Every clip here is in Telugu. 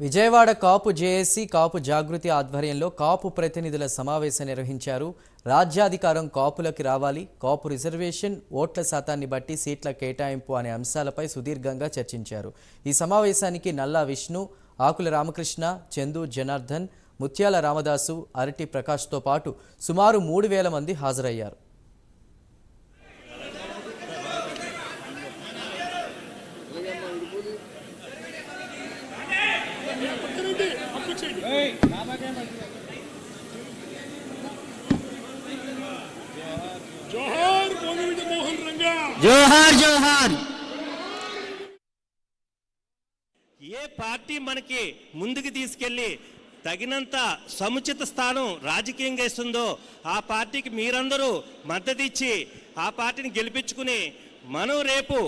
విజయవాడ కాపు జేఏసీ కాపు జాగృతి ఆధ్వర్యంలో కాపు ప్రతినిధుల సమావేశం నిర్వహించారు. రాజ్యాధికారం కాపులకి రావాలి, కాపు రిజర్వేషన్, ఓట్ల శాతాన్ని బట్టి సీట్ల కేటాయింపు అనే అంశాలపై సుదీర్ఘంగా చర్చించారు. ఈ సమావేశానికి నల్లా విష్ణు, ఆకుల రామకృష్ణ, చందు జనార్దన్, ముత్యాల రామదాసు, అరటి ప్రకాష్తో పాటు సుమారు 3000 మంది హాజరయ్యారు. జోహార్ జోహార్. ఏ పార్టీ మనకి ముందుకు తీసుకెళ్ళి తగినంత సముచిత స్థానం రాజకీయంగా ఇస్తుందో ఆ పార్టీకి మీరందరూ మద్దతు ఇచ్చి ఆ పార్టీని గెలిపించుకుని మనం రేపు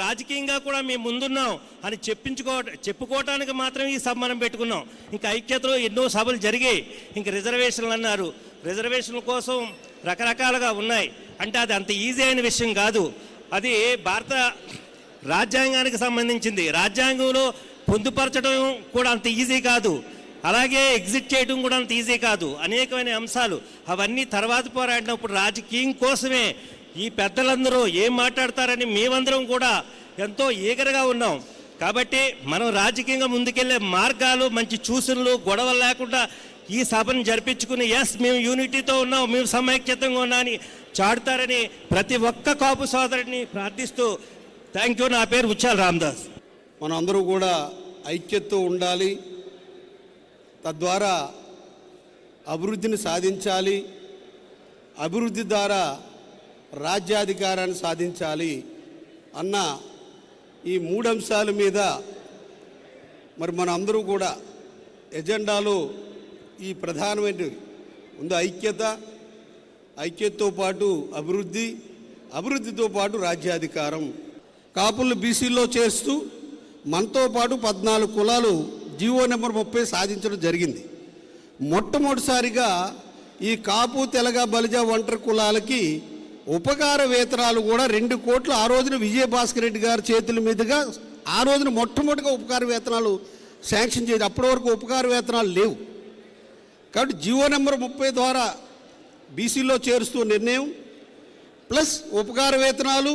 రాజకీయంగా కూడా మేము ముందున్నాం అని చెప్పుకోవటానికి మాత్రం ఈ సభ మనం పెట్టుకున్నాం. ఇంకా ఐక్యతలో ఎన్నో సభలు జరిగాయి. ఇంక రిజర్వేషన్లు అన్నారు. రిజర్వేషన్ల కోసం రకరకాలుగా ఉన్నాయి. అంటే అది అంత ఈజీ అయిన విషయం కాదు. అది భారత రాజ్యాంగానికి సంబంధించింది. రాజ్యాంగంలో పొందుపరచడం కూడా అంత ఈజీ కాదు. అలాగే ఎగ్జిట్ చేయడం కూడా అంత ఈజీ కాదు. అనేకమైన అంశాలు అవన్నీ తర్వాత పోరాడినప్పుడు రాజకీయం కోసమే ఈ పెద్దలందరూ ఏం మాట్లాడతారని మేమందరం కూడా ఎంతో ఈగరగా ఉన్నాం. కాబట్టి మనం రాజకీయంగా ముందుకెళ్లే మార్గాలు, మంచి సూచనలు, గొడవలు లేకుండా ఈ సభను జరిపించుకుని మేము యూనిటీతో ఉన్నాం, మేము సమైక్యతంగా ఉన్నామని చాటుతారని ప్రతి ఒక్క కాపు సోదరుడిని ప్రార్థిస్తూ థ్యాంక్ యూ. నా పేరు ముత్యాల రామదాస్. మనం అందరూ కూడా ఐక్యతతో ఉండాలి. తద్వారా అభివృద్ధిని సాధించాలి. అభివృద్ధి ద్వారా రాజ్యాధికారాన్ని సాధించాలి అన్న ఈ 3 అంశాల మీద మరి మన అందరూ కూడా ఎజెండాలో ఈ ప్రధానమైన ముందు ఐక్యతతో పాటు అభివృద్ధితో పాటు రాజ్యాధికారం. కాపులు బీసీలో చేస్తూ మనతో పాటు 14 కులాలు జీవో నెంబర్ 30 సాధించడం జరిగింది. మొట్టమొదటిసారిగా ఈ కాపు, తెలగ, బలిజ, ఒంటరి కులాలకి ఉపకార వేతనాలు కూడా 2 కోట్లు ఆ రోజున విజయభాస్కర్ రెడ్డి గారి చేతుల మీదుగా ఆ రోజున మొట్టమొదటిగా ఉపకార వేతనాలు శాంక్షన్ చేసి, అప్పటి వరకు ఉపకార వేతనాలు లేవు. కాబట్టి జీవో నెంబర్ 30 ద్వారా బీసీలో చేరుస్తూ నిర్ణయం ప్లస్ ఉపకార వేతనాలు,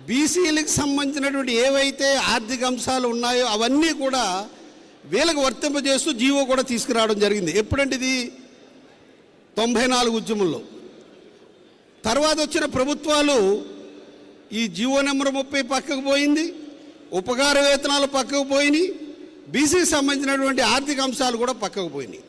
బీసీలకు సంబంధించినటువంటి ఏవైతే ఆర్థిక అంశాలు ఉన్నాయో అవన్నీ కూడా వీళ్ళకి వర్తింపజేస్తూ జీవో కూడా తీసుకురావడం జరిగింది. ఎప్పుడంటే ఇది 94 ఉద్యమంలో. తర్వాత వచ్చిన ప్రభుత్వాలు ఈ జీవో నెంబర్ 30 పక్కకు పోయింది, ఉపకార వేతనాలు పక్కకు పోయినాయి, బీసీకి సంబంధించినటువంటి ఆర్థిక అంశాలు కూడా పక్కకు పోయినాయి.